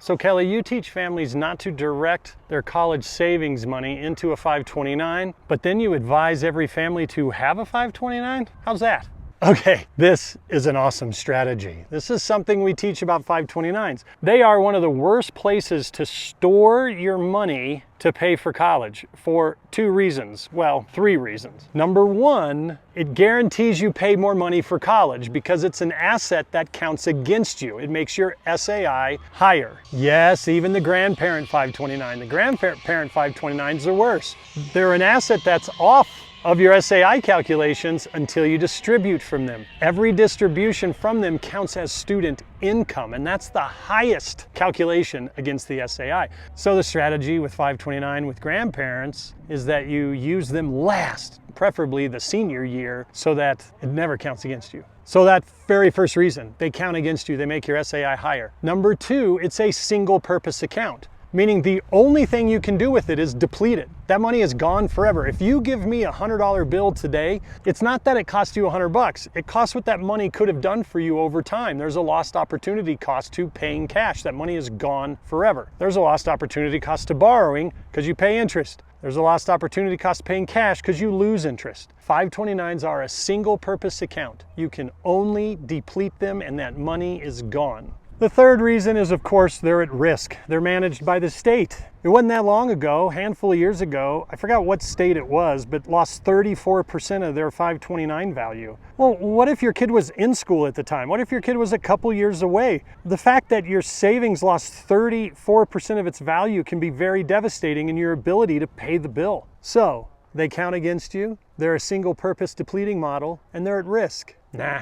So Kelly, you teach families not to direct their college savings money into a 529, but then you advise every family to have a 529? How's that? Okay, this is an awesome strategy. This is something we teach about 529s. They are one of the worst places to store your money to pay for college for two reasons. Well, three reasons. Number one, it guarantees you pay more money for college because it's an asset that counts against you. It makes your SAI higher. Yes, even the grandparent 529. The grandparent 529s are worse. They're an asset that's off of your SAI calculations until you distribute from them. Every distribution from them counts as student income, and that's the highest calculation against the SAI. So the strategy with 529 with grandparents is that you use them last, preferably the senior year, so that it never counts against you. So that very first reason, they count against you, they make your SAI higher. Number two, it's a single purpose account, meaning the only thing you can do with it is deplete it. That money is gone forever. If you give me a $100 bill today, it's not that it cost you $100. It costs what that money could have done for you over time. There's a lost opportunity cost to paying cash. That money is gone forever. There's a lost opportunity cost to borrowing because you pay interest. There's a lost opportunity cost paying cash because you lose interest. 529s are a single purpose account. You can only deplete them and that money is gone. The third reason is, of course, they're at risk. They're managed by the state. It wasn't that long ago, a handful of years ago, I forgot what state it was, but lost 34% of their 529 value. Well, what if your kid was in school at the time? What if your kid was a couple years away? The fact that your savings lost 34% of its value can be very devastating in your ability to pay the bill. So, they count against you, they're a single purpose depleting model, and they're at risk. Nah.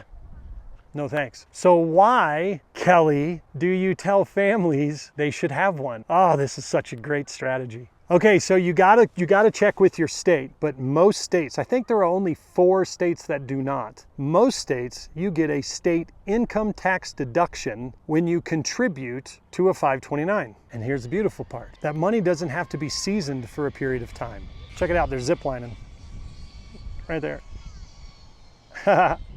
No thanks. So why, Kelly, do you tell families they should have one? Oh, this is such a great strategy. Okay, so you gotta check with your state, but most states, I think there are only 4 states that do not. Most states, you get a state income tax deduction when you contribute to a 529. And here's the beautiful part. That money doesn't have to be seasoned for a period of time. Check it out, they're ziplining. Right there.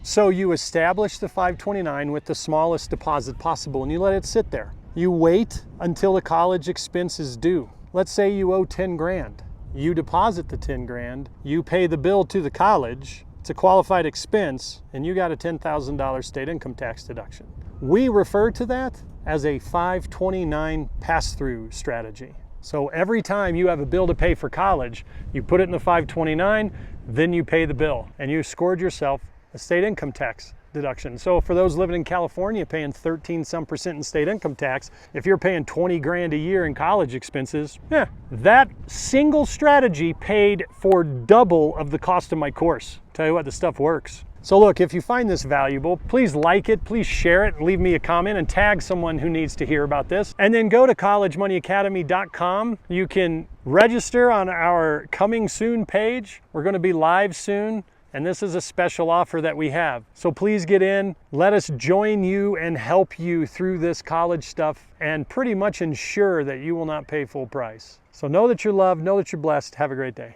So you establish the 529 with the smallest deposit possible and you let it sit there. You wait until the college expense is due. Let's say you owe 10 grand. You deposit the 10 grand, you pay the bill to the college, it's a qualified expense, and you got a $10,000 state income tax deduction. We refer to that as a 529 pass-through strategy. So every time you have a bill to pay for college, you put it in the 529, then you pay the bill, and you scored yourself a state income tax deduction. So for those living in California paying 13% in state income tax, if you're paying 20 grand a year in college expenses, that single strategy paid for double of the cost of my course. Tell you what, the stuff works. So look, if you find this valuable, please like it, please share it, leave me a comment and tag someone who needs to hear about this. And then go to collegemoneyacademy.com. You can register on our coming soon page. We're going to be live soon. And this is a special offer that we have. So please get in, let us join you and help you through this college stuff and pretty much ensure that you will not pay full price. So know that you're loved, know that you're blessed. Have a great day.